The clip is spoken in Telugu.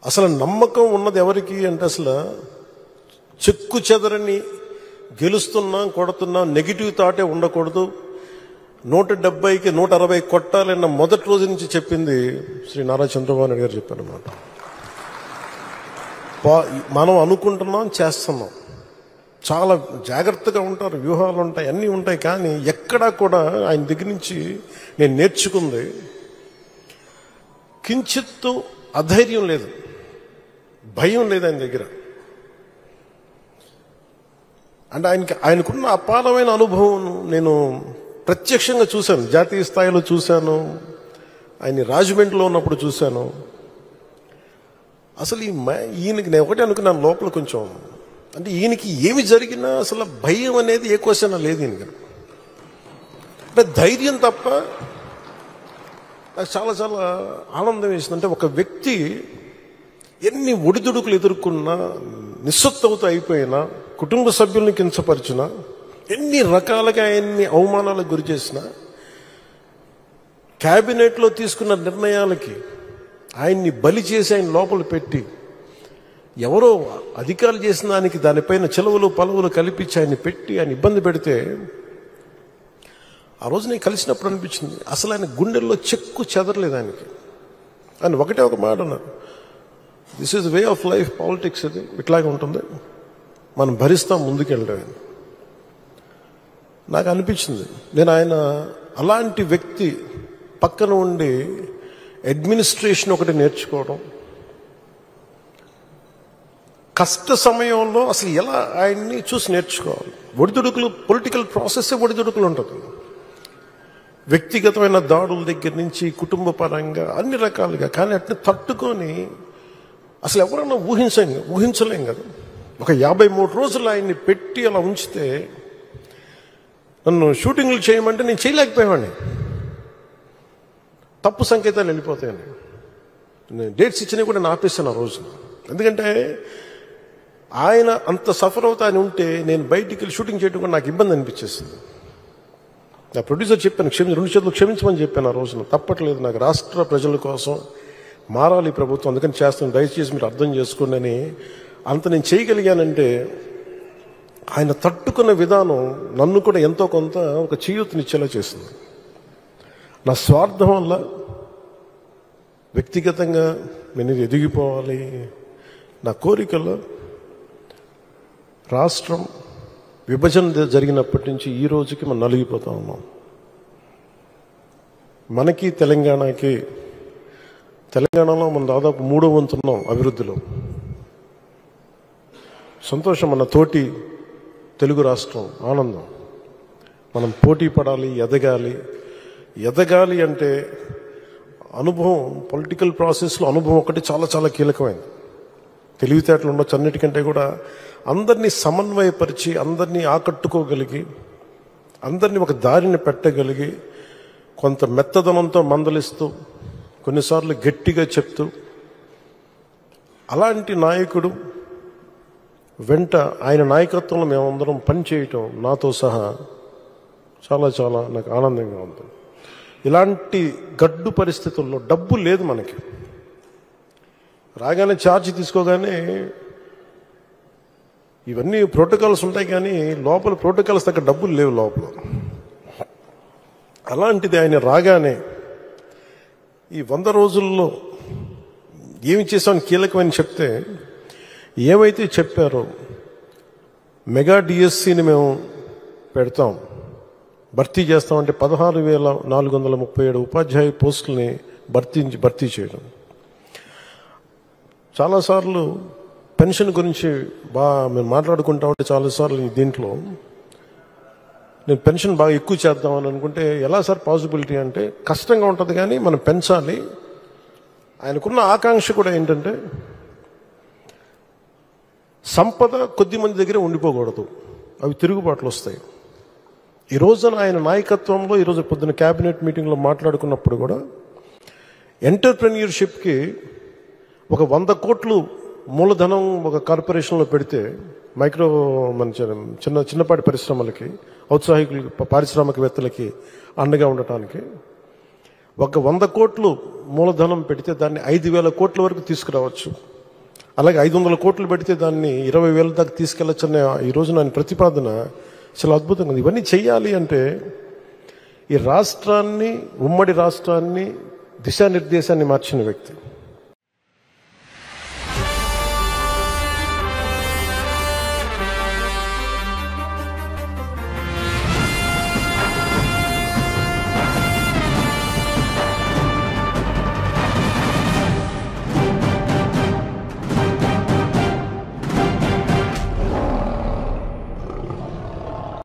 అసలు నమ్మకం ఉన్నది ఎవరికి అంటే అసలు చెక్కు చెదరని గెలుస్తున్నాం కొడుతున్నాం నెగిటివ్ థాటే ఉండకూడదు, 170కి 160 కొట్టాలన్న మొదటి రోజు నుంచి చెప్పింది శ్రీ నారా చంద్రబాబు నాయుడు గారు చెప్పారన్నమాట. మనం అనుకుంటున్నాం, చేస్తున్నాం, చాలా జాగ్రత్తగా ఉంటారు, వ్యూహాలు ఉంటాయి, అన్నీ ఉంటాయి. కానీ ఎక్కడా కూడా ఆయన దగ్గర నుంచి నేను నేర్చుకుంది కించిత్తు అధైర్యం లేదు, భయం లేదు ఆయన దగ్గర. అంటే ఆయనకున్న అపారమైన అనుభవం నేను ప్రత్యక్షంగా చూశాను, జాతీయ స్థాయిలో చూశాను, ఆయన రాజమండ్రిలో ఉన్నప్పుడు చూశాను. అసలు ఈయనకి నేను ఒకటే అనుకున్నాను లోపల కొంచెం, అంటే ఈయనకి ఏమి జరిగినా అసలు భయం అనేది ఏ క్వశ్చన్ లేదు ఈయనకి. అంటే ధైర్యం తప్ప. నాకు చాలా చాలా ఆనందం వేసింది. అంటే ఒక వ్యక్తి ఎన్ని ఒడిదుడుకులు ఎదుర్కొన్నా, నిస్సత్తువతో అయిపోయినా, కుటుంబ సభ్యుల్ని కించపరిచినా, ఎన్ని రకాలుగా ఆయన్ని అవమానాలకు గురి చేసినా, క్యాబినెట్లో తీసుకున్న నిర్ణయాలకి ఆయన్ని బలి చేసి ఆయన లోపల పెట్టి ఎవరో అధికారులు చేసిన దానిపైన చిలవలు పలువులు కల్పించి ఆయన్ని పెట్టి ఆయన ఇబ్బంది పెడితే ఆ రోజు నేను కలిసినప్పుడు అనిపించింది అసలు ఆయన గుండెల్లో చెక్కు చెదరలేదు ఆయనకి. ఆయన ఒకటే ఒక మాట అన్నారు, this is way of life, politics ఇది ఇట్లాగే ఉంటుంది, మనం భరిస్తాం ముందుకెళ్ళడం. నాకు అనిపించింది నేను ఆయన అలాంటి వ్యక్తి పక్కన ఉండి అడ్మినిస్ట్రేషన్ ఒకటి నేర్చుకోవడం, కష్ట సమయంలో అసలు ఎలా ఆయన్ని చూసి నేర్చుకోవాలి. ఒడిదుడుకులు, పొలిటికల్ ప్రాసెస్ ఒడిదుడుకులు ఉంటుంది, వ్యక్తిగతమైన దాడుల దగ్గర నుంచి కుటుంబ పరంగా అన్ని రకాలుగా. కానీ అట్లా తట్టుకొని అసలు ఎవరన్నా ఊహించలేం కదా. ఒక 53 రోజులు ఆయన్ని పెట్టి అలా ఉంచితే నన్ను షూటింగ్లు చేయమంటే నేను చేయలేకపోయావాడిని, తప్పు సంకేతాలు వెళ్ళిపోతాయని. నేను డేట్స్ ఇచ్చినవి కూడా నేను ఆపేస్తాను ఆ రోజు. ఎందుకంటే ఆయన అంత సఫర్ అవుతా అని ఉంటే నేను బయటికి వెళ్ళి షూటింగ్ చేయడం కూడా నాకు ఇబ్బంది అనిపించేస్తుంది. నా ప్రొడ్యూసర్ చెప్పాను, 2 చేతులు క్షమించమని చెప్పాను ఆ రోజున. తప్పట్లేదు, నాకు రాష్ట్ర ప్రజల కోసం మారాలి ప్రభుత్వం, అందుకని చేస్తాను, దయచేసి మీరు అర్థం చేసుకోండి అని. అంత నేను చేయగలిగానంటే ఆయన తట్టుకున్న విధానం నన్ను కూడా ఎంతో కొంత ఒక చేయూతనిచ్చేలా చేస్తుంది. నా స్వార్థం వల్ల వ్యక్తిగతంగా నేను ఎదిగిపోవాలి, నా కోరికలో రాష్ట్రం విభజన జరిగినప్పటి నుంచి ఈ రోజుకి మనం నలిగిపోతా ఉన్నాం. మనకి తెలంగాణలో మనం దాదాపు 3వ వంతున్నాం అభివృద్ధిలో. సంతోషం, మన తోటి తెలుగు రాష్ట్రం ఆనందం. మనం పోటీ పడాలి, ఎదగాలి అంటే అనుభవం, పొలిటికల్ ప్రాసెస్లో అనుభవం ఒకటి చాలా చాలా కీలకమైంది. తెలివితేటలు ఉండొచ్చు, అన్నిటికంటే కూడా అందరినీ సమన్వయపరిచి, అందరినీ ఆకట్టుకోగలిగి, అందరినీ ఒక దారిని పెట్టగలిగి, కొంత మెత్తదనంతో మందలిస్తూ, కొన్నిసార్లు గట్టిగా చెప్తూ, అలాంటి నాయకుడు వెంట ఆయన నాయకత్వంలో మేమందరం పనిచేయటం నాతో సహా చాలా చాలా నాకు ఆనందంగా ఉంది. ఇలాంటి గడ్డు పరిస్థితుల్లో డబ్బు లేదు మనకి. రాగానే ఛార్జ్ తీసుకోగానే ఇవన్నీ ప్రోటోకాల్స్ ఉంటాయి, కానీ లోపల ప్రోటోకాల్స్ దగ్గర డబ్బులు లేవు లోపల. అలాంటిది ఆయన రాగానే ఈ 100 రోజుల్లో ఏమి చేసామని కీలకమని చెప్తే, ఏమైతే చెప్పారో మెగా డిఎస్సిని మేము పెడతాం, భర్తీ చేస్తామంటే 16,437 ఉపాధ్యాయ పోస్టుల్ని భర్తీ చేయడం. చాలాసార్లు పెన్షన్ గురించి మేము మాట్లాడుకుంటా ఉంటే చాలాసార్లు దీంట్లో నేను పెన్షన్ బాగా ఎక్కువ చేద్దామని అనుకుంటే, ఎలా సార్ పాసిబిలిటీ అంటే కష్టంగా ఉంటుంది, కానీ మనం పెంచాలి. ఆయనకున్న ఆకాంక్ష కూడా ఏంటంటే సంపద కొద్ది మంది దగ్గర ఉండిపోకూడదు, అవి తిరుగుబాట్లు వస్తాయి. ఈ రోజున ఆయన నాయకత్వంలో ఈరోజు పొద్దున క్యాబినెట్ మీటింగ్లో మాట్లాడుకున్నప్పుడు కూడా ఎంటర్ప్రెన్యూర్షిప్కి ఒక 100 కోట్లు మూలధనం ఒక కార్పొరేషన్లో పెడితే, మన చిన్నపాటి పరిశ్రమలకి, ఔత్సాహికులకి, పారిశ్రామికవేత్తలకి అండగా ఉండటానికి ఒక 100 కోట్లు మూలధనం పెడితే దాన్ని 5,000 కోట్ల వరకు తీసుకురావచ్చు. అలాగే 500 కోట్లు పెడితే దాన్ని 20,000 దాకా తీసుకెళ్లొచ్చనే ఈ రోజు నా ప్రతిపాదన చాలా అద్భుతంగా ఉంది. ఇవన్నీ చెయ్యాలి అంటే ఈ రాష్ట్రాన్ని, ఉమ్మడి రాష్ట్రాన్ని దిశానిర్దేశాన్ని మార్చిన వ్యక్తి.